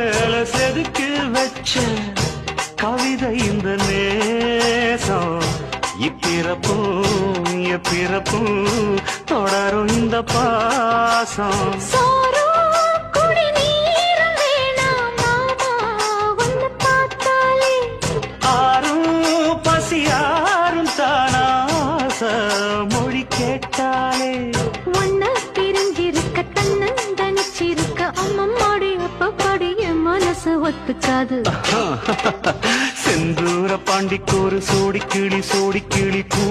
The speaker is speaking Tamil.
மேல செதுக்கி வச்ச கவிதை இந்த நேசம். இப்பிறப்பும் எப்பிறப்பும் தொடரும் இந்த பாசம். பசியாரும் தானாச மொழி கேட்டாலே ஒன்ன பிரிஞ்சிருக்க தன்னந்தனிச்சிருக்க அம்மம்மாடி அப்பப்படிய மனசு ஒத்துக்காது. செந்தூர பாண்டிக்கோரு சோடி கிளி கூ